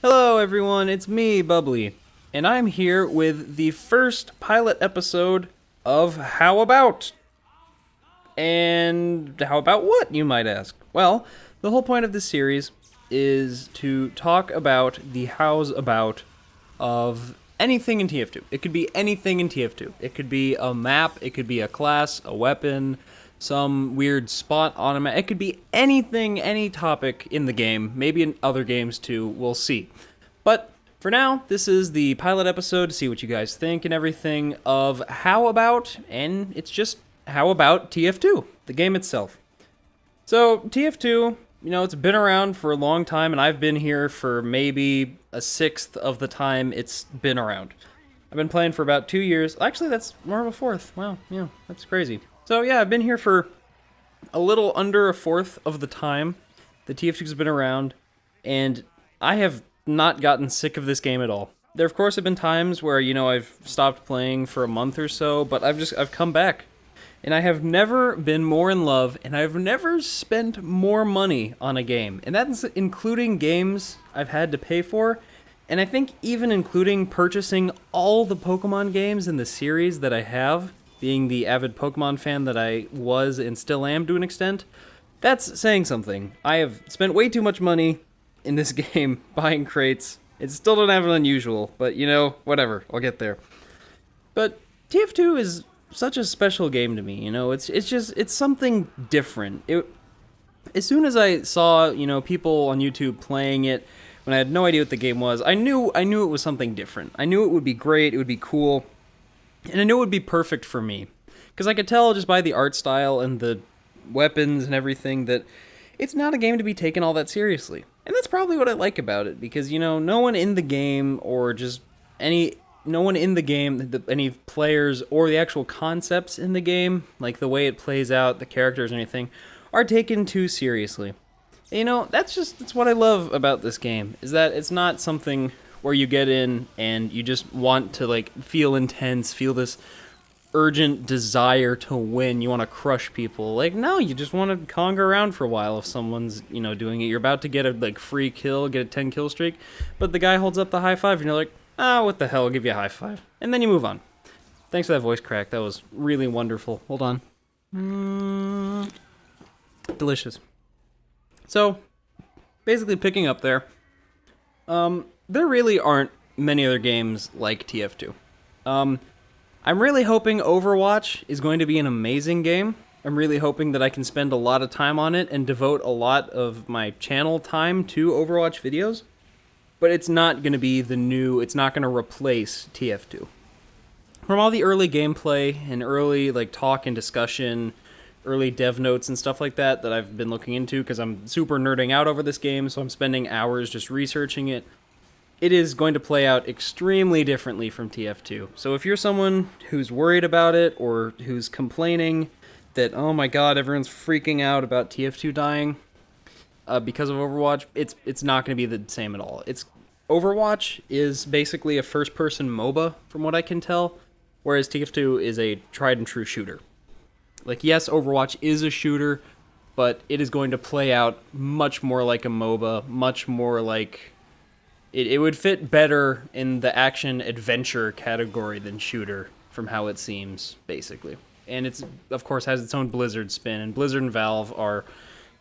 Hello everyone, it's me, Bubbli, and I'm here with the first pilot episode of How About? And how about what, you might ask? Well, the whole point of this series is to talk about the how's about of anything in TF2. It could be anything in TF2. It could be a map, it could be a class, a weapon, some weird spot on a map. It could be anything, any topic in the game, maybe in other games too, we'll see. But for now, this is the pilot episode to see what you guys think and everything of How About, and it's just How About TF2, the game itself. So, TF2, it's been around for a long time, and I've been here for maybe a sixth of the time it's been around. I've been playing for about 2 years. Actually, that's more of a fourth. Wow, yeah, that's crazy. So, yeah, I've been here for a little under a fourth of the time the TF2's been around, and I have not gotten sick of this game at all. There, of course, have been times where, I've stopped playing for a month or so, but I've come back. And I have never been more in love, and I've never spent more money on a game. And that's including games I've had to pay for, and I think even including purchasing all the Pokemon games in the series that I have, being the avid Pokemon fan that I was and still am to an extent. That's saying something. I have spent way too much money in this game buying crates. It still don't have an unusual, but whatever, I'll get there. But TF2 is such a special game to me, it's something different. As soon as I saw, people on YouTube playing it, when I had no idea what the game was, I knew it was something different. I knew it would be great, it would be cool, and I knew it would be perfect for me. Because I could tell just by the art style and the weapons and everything that it's not a game to be taken all that seriously. And that's probably what I like about it, because, no one in the game, or just no one in the game, any players, or the actual concepts in the game, like the way it plays out, the characters or anything, are taken too seriously. And, that's what I love about this game, is that it's not something where you get in and you just want to, feel intense, feel this urgent desire to win. You want to crush people. No, you just want to conga around for a while if someone's, doing it. You're about to get a, free kill, get a 10 kill streak, but the guy holds up the high five and you're like, what the hell, I'll give you a high five. And then you move on. Thanks for that voice crack. That was really wonderful. Hold on. Delicious. So, basically picking up there, there really aren't many other games like TF2. I'm really hoping Overwatch is going to be an amazing game. I'm really hoping that I can spend a lot of time on it and devote a lot of my channel time to Overwatch videos. But it's not going to be it's not going to replace TF2. From all the early gameplay and early talk and discussion, early dev notes and stuff like that I've been looking into, because I'm super nerding out over this game, so I'm spending hours just researching it. It is going to play out extremely differently from TF2. So if you're someone who's worried about it, or who's complaining that, oh my god, everyone's freaking out about TF2 dying because of Overwatch, it's not going to be the same at all. Overwatch is basically a first-person MOBA, from what I can tell, whereas TF2 is a tried-and-true shooter. Yes, Overwatch is a shooter, but it is going to play out much more like a MOBA, much more like... It would fit better in the action-adventure category than shooter, from how it seems, basically. And it's, of course, has its own Blizzard spin, and Blizzard and Valve are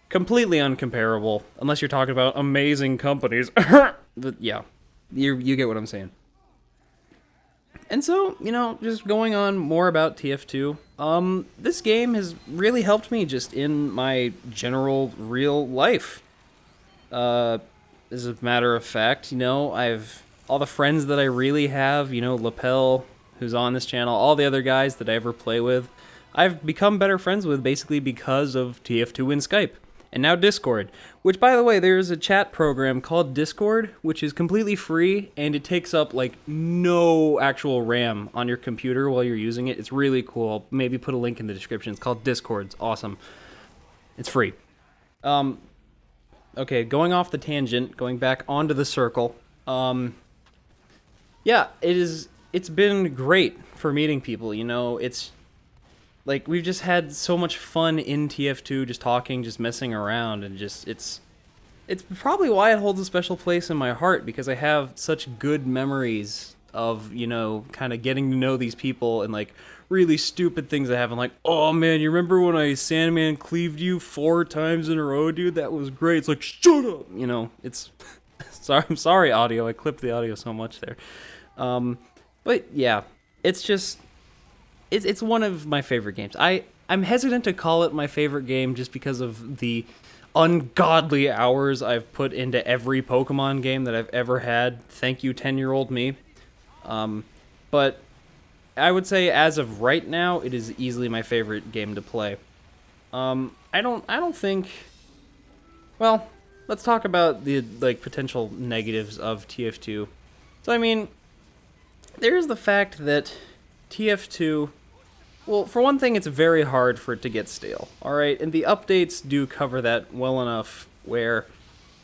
completely uncomparable, unless you're talking about amazing companies. But yeah, you get what I'm saying. And so, just going on more about TF2, this game has really helped me just in my general real life. As a matter of fact, I've all the friends that I really have, Lapel, who's on this channel, all the other guys that I ever play with, I've become better friends with basically because of TF2 and Skype. And now Discord, which, by the way, there's a chat program called Discord, which is completely free, and it takes up, no actual RAM on your computer while you're using it. It's really cool. I'll maybe put a link in the description. It's called Discord. It's awesome. It's free. Okay, going off the tangent, going back onto the circle. Yeah, it's been great for meeting people, it's... we've just had so much fun in TF2, just talking, just messing around, and just, it's it's probably why it holds a special place in my heart, because I have such good memories of, kind of getting to know these people and like really stupid things that happen. Like, oh man, you remember when I Sandman cleaved you 4 times in a row, dude? That was great. It's like, shut up. It's sorry. I'm sorry, audio. I clipped the audio so much there. But yeah, it's just it's one of my favorite games. I'm hesitant to call it my favorite game just because of the ungodly hours I've put into every Pokemon game that I've ever had. Thank you, 10-year-old me. But I would say as of right now, it is easily my favorite game to play. I don't think. Well, let's talk about the potential negatives of TF2. So I mean, there's the fact that TF2. Well, for one thing, it's very hard for it to get stale. All right, and the updates do cover that well enough where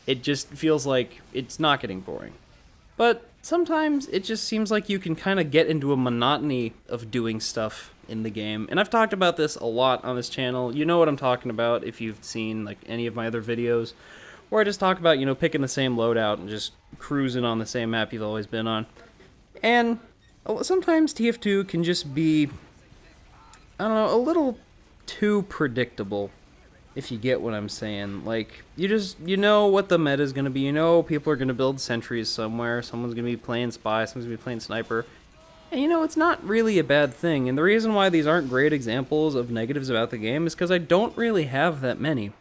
it just feels like it's not getting boring. But sometimes it just seems like you can kind of get into a monotony of doing stuff in the game. And I've talked about this a lot on this channel. You know what I'm talking about if you've seen like any of my other videos, where I just talk about, picking the same loadout and just cruising on the same map you've always been on. And sometimes TF2 can just be, I don't know, a little too predictable, if you get what I'm saying. Like, you know what the meta is going to be. People are going to build sentries somewhere. Someone's going to be playing spy. Someone's going to be playing sniper. And, it's not really a bad thing. And the reason why these aren't great examples of negatives about the game is because I don't really have that many.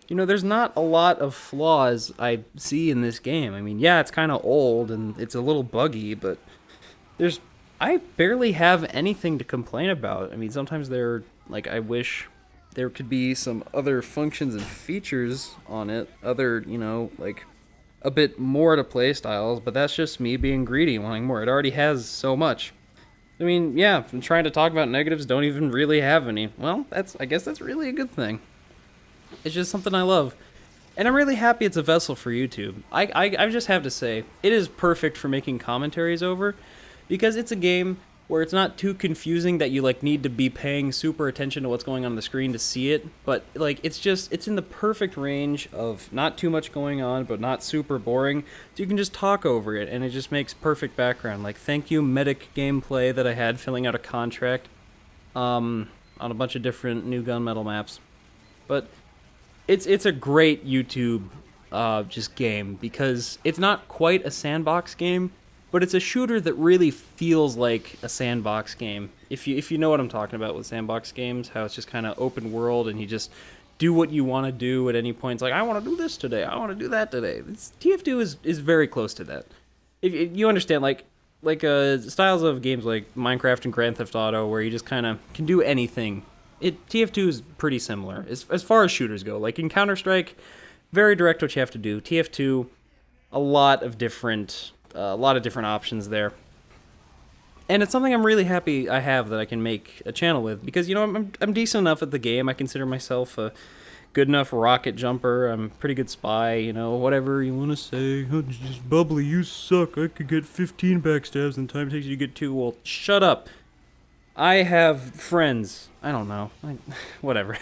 There's not a lot of flaws I see in this game. I mean, yeah, it's kind of old and it's a little buggy, but I barely have anything to complain about. I mean, sometimes I wish there could be some other functions and features on it, other, a bit more to play styles, but that's just me being greedy, wanting more. It already has so much. I mean, yeah, I'm trying to talk about negatives, don't even really have any. Well, I guess that's really a good thing. It's just something I love. And I'm really happy it's a vessel for YouTube. I just have to say, it is perfect for making commentaries over, because it's a game where it's not too confusing that you need to be paying super attention to what's going on the screen to see it, but it's in the perfect range of not too much going on but not super boring, so you can just talk over it and it just makes perfect background. Thank you Medic gameplay that I had filling out a contract on a bunch of different new gunmetal maps. But it's a great YouTube just game, because it's not quite a sandbox game, but it's a shooter that really feels like a sandbox game. If you know what I'm talking about with sandbox games, how it's just kind of open world and you just do what you want to do at any point. It's like, I want to do this today, I want to do that today. TF2 is very close to that. If you understand, styles of games like Minecraft and Grand Theft Auto, where you just kind of can do anything. TF2 is pretty similar as far as shooters go. Like in Counter-Strike, very direct what you have to do. TF2, a lot of different options there. And it's something I'm really happy I have that I can make a channel with, because I'm decent enough at the game. I consider myself a good enough rocket jumper. I'm a pretty good spy, whatever you want to say. Oh, just Bubbli, you suck. I could get 15 backstabs in time it takes you to get 2. Well, shut up. I have friends. I don't know. Whatever.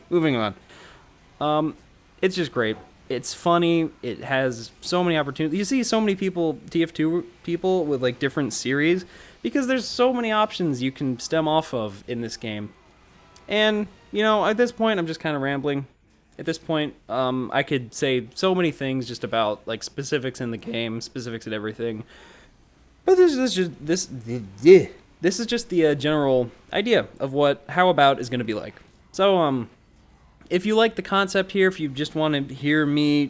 Moving on. It's just great. It's funny. It has so many opportunities. You see so many people, TF2 people, with different series, because there's so many options you can stem off of in this game. And, at this point, I'm just kind of rambling. At this point, I could say so many things just about specifics in the game, specifics at everything. But this is just the general idea of how About is going to be like. So, if you like the concept here, if you just want to hear me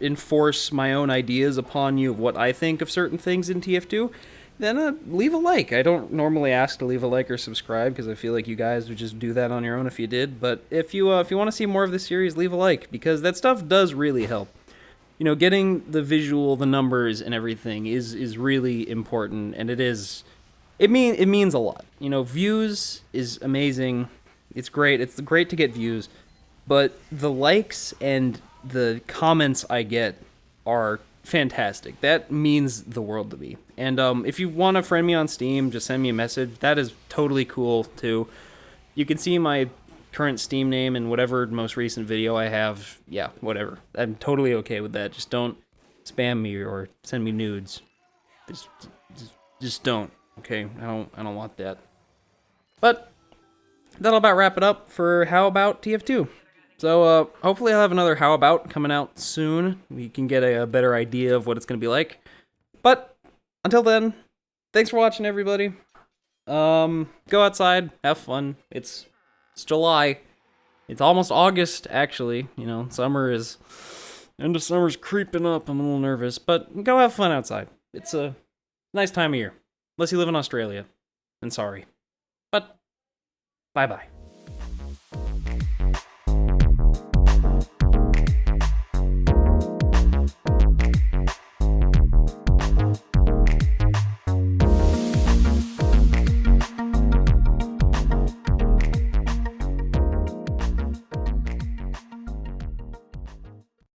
enforce my own ideas upon you of what I think of certain things in TF2, then leave a like. I don't normally ask to leave a like or subscribe, because I feel like you guys would just do that on your own if you did. But if you want to see more of this series, leave a like, because that stuff does really help. Getting the visual, the numbers, and everything is really important, and it means a lot. Views is amazing. It's great. It's great to get views. But the likes and the comments I get are fantastic. That means the world to me. And if you want to friend me on Steam, just send me a message. That is totally cool, too. You can see my current Steam name and whatever most recent video I have, yeah, whatever. I'm totally okay with that. Just don't spam me or send me nudes. Just don't. Okay, I don't want that. But that'll about wrap it up for How About TF2. So hopefully I'll have another How About coming out soon. We can get a better idea of what it's gonna be like. But until then, thanks for watching, everybody. Go outside, have fun. It's July. It's almost August, actually. You know, end of summer's creeping up. I'm a little nervous, but go have fun outside. It's a nice time of year. Unless you live in Australia. And sorry. But, bye-bye.